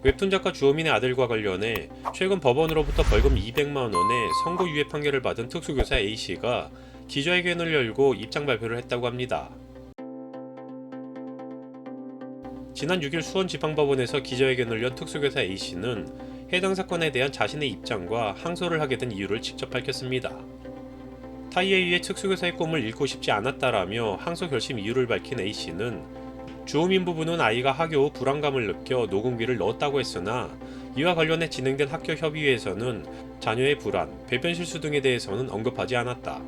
웹툰 작가 주호민의 아들과 관련해 최근 법원으로부터 벌금 200만 원의 선고유예 판결을 받은 특수교사 A씨가 기자회견을 열고 입장 발표를 했다고 합니다. 지난 6일 수원지방법원에서 기자회견을 연 특수교사 A씨는 해당 사건에 대한 자신의 입장과 항소를 하게 된 이유를 직접 밝혔습니다. 타이에 의해 특수교사의 꿈을 잃고 싶지 않았다라며 항소 결심 이유를 밝힌 A씨는 주호민 부부는 아이가 학교 후 불안감을 느껴 녹음기를 넣었다고 했으나 이와 관련해 진행된 학교 협의회에서는 자녀의 불안, 배변 실수 등에 대해서는 언급하지 않았다.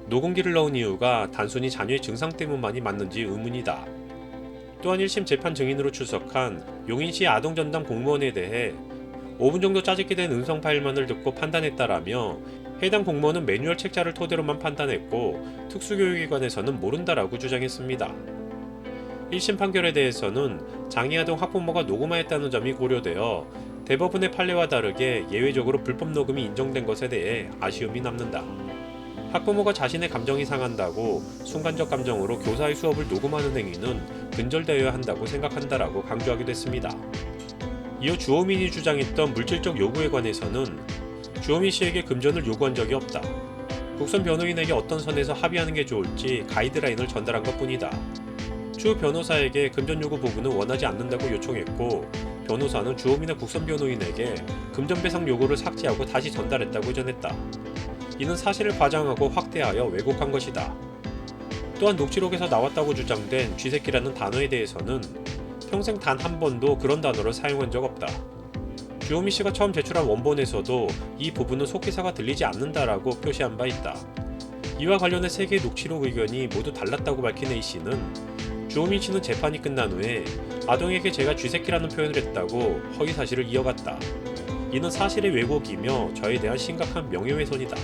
녹음기를 넣은 이유가 단순히 자녀의 증상 때문만이 맞는지 의문이다. 또한 1심 재판 증인으로 출석한 용인시 아동전담 공무원에 대해 5분 정도 짜집게 된 음성 파일만을 듣고 판단했다라며 해당 공무원은 매뉴얼 책자를 토대로만 판단했고 특수교육기관에서는 모른다라고 주장했습니다. 1심 판결에 대해서는 장애아동 학부모가 녹음하였다는 점이 고려되어 대법원의 판례와 다르게 예외적으로 불법 녹음이 인정된 것에 대해 아쉬움이 남는다. 학부모가 자신의 감정이 상한다고 순간적 감정으로 교사의 수업을 녹음하는 행위는 근절되어야 한다고 생각한다라고 강조하기도 했습니다. 이어 주호민이 주장했던 물질적 요구에 관해서는 주호민 씨에게 금전을 요구한 적이 없다. 국선 변호인에게 어떤 선에서 합의하는 게 좋을지 가이드라인을 전달한 것뿐이다. 주 변호사에게 금전 요구 부분은 원하지 않는다고 요청했고 변호사는 주호민의 국선 변호인에게 금전 배상 요구를 삭제하고 다시 전달했다고 전했다. 이는 사실을 과장하고 확대하여 왜곡한 것이다. 또한 녹취록에서 나왔다고 주장된 쥐새끼라는 단어에 대해서는 평생 단 한 번도 그런 단어를 사용한 적 없다. 주호민 씨가 처음 제출한 원본에서도 이 부분은 속기사가 들리지 않는다라고 표시한 바 있다. 이와 관련해 3개의 녹취록 의견이 모두 달랐다고 밝힌 A씨는 주호민 씨는 재판이 끝난 후에 아동에게 제가 쥐새끼라는 표현을 했다고 허위 사실을 이어갔다. 이는 사실의 왜곡이며 저에 대한 심각한 명예훼손이다.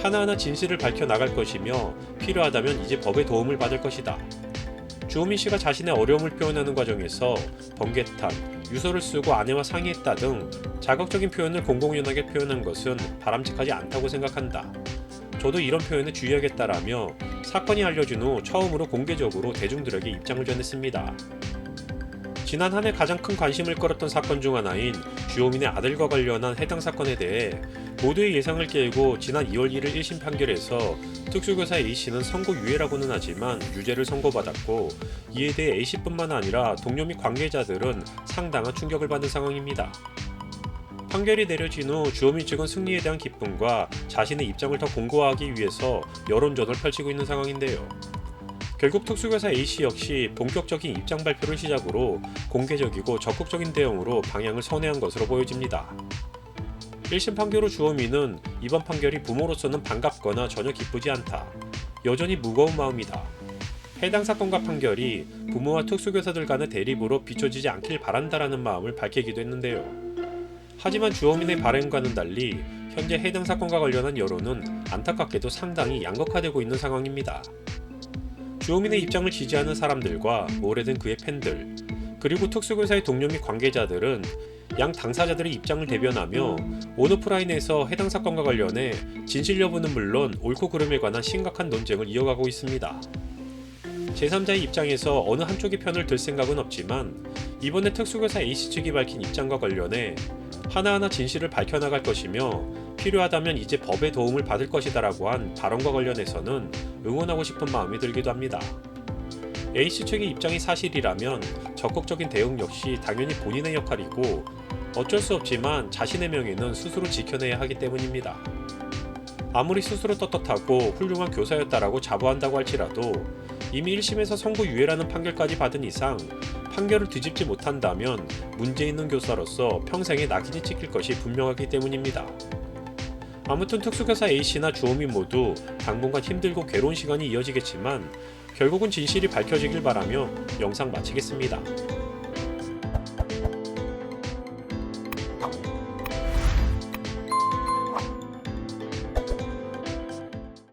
하나하나 진실을 밝혀나갈 것이며 필요하다면 이제 법의 도움을 받을 것이다. 주호민 씨가 자신의 어려움을 표현하는 과정에서 번개탄, 유서를 쓰고 아내와 상의했다 등 자극적인 표현을 공공연하게 표현한 것은 바람직하지 않다고 생각한다. 저도 이런 표현에 주의하겠다라며 사건이 알려진 후 처음으로 공개적으로 대중들에게 입장을 전했습니다. 지난 한 해 가장 큰 관심을 끌었던 사건 중 하나인 주호민의 아들과 관련한 해당 사건에 대해 모두의 예상을 깨고 지난 2월 1일 1심 판결에서 특수교사 A씨는 선고유예라고는 하지만 유죄를 선고받았고 이에 대해 A씨뿐만 아니라 동료 및 관계자들은 상당한 충격을 받은 상황입니다. 판결이 내려진 후 주호민 측은 승리에 대한 기쁨과 자신의 입장을 더 공고화하기 위해서 여론전을 펼치고 있는 상황인데요. 결국 특수교사 A씨 역시 본격적인 입장 발표를 시작으로 공개적이고 적극적인 대응으로 방향을 선회한 것으로 보여집니다. 1심 판결 후 주호민은 이번 판결이 부모로서는 반갑거나 전혀 기쁘지 않다. 여전히 무거운 마음이다. 해당 사건과 판결이 부모와 특수교사들 간의 대립으로 비춰지지 않길 바란다라는 마음을 밝히기도 했는데요. 하지만 주호민의 발언과는 달리 현재 해당 사건과 관련한 여론은 안타깝게도 상당히 양극화되고 있는 상황입니다. 주호민의 입장을 지지하는 사람들과 오래된 그의 팬들, 그리고 특수교사의 동료 및 관계자들은 양 당사자들의 입장을 대변하며 온오프라인에서 해당 사건과 관련해 진실 여부는 물론 옳고 그름에 관한 심각한 논쟁을 이어가고 있습니다. 제3자의 입장에서 어느 한쪽의 편을 들 생각은 없지만 이번에 특수교사 A씨 측이 밝힌 입장과 관련해 하나하나 진실을 밝혀나갈 것이며 필요하다면 이제 법의 도움을 받을 것이다라고 한 발언과 관련해서는 응원하고 싶은 마음이 들기도 합니다. A씨 측의 입장이 사실이라면 적극적인 대응 역시 당연히 본인의 역할이고 어쩔 수 없지만 자신의 명예는 스스로 지켜내야 하기 때문입니다. 아무리 스스로 떳떳하고 훌륭한 교사였다라고 자부한다고 할지라도 이미 1심에서 선고유예라는 판결까지 받은 이상 판결을 뒤집지 못한다면 문제 있는 교사로서 평생에 낙인이 찍힐 것이 분명하기 때문입니다. 아무튼 특수교사 A씨나 주호민 모두 당분간 힘들고 괴로운 시간이 이어지겠지만 결국은 진실이 밝혀지길 바라며 영상 마치겠습니다.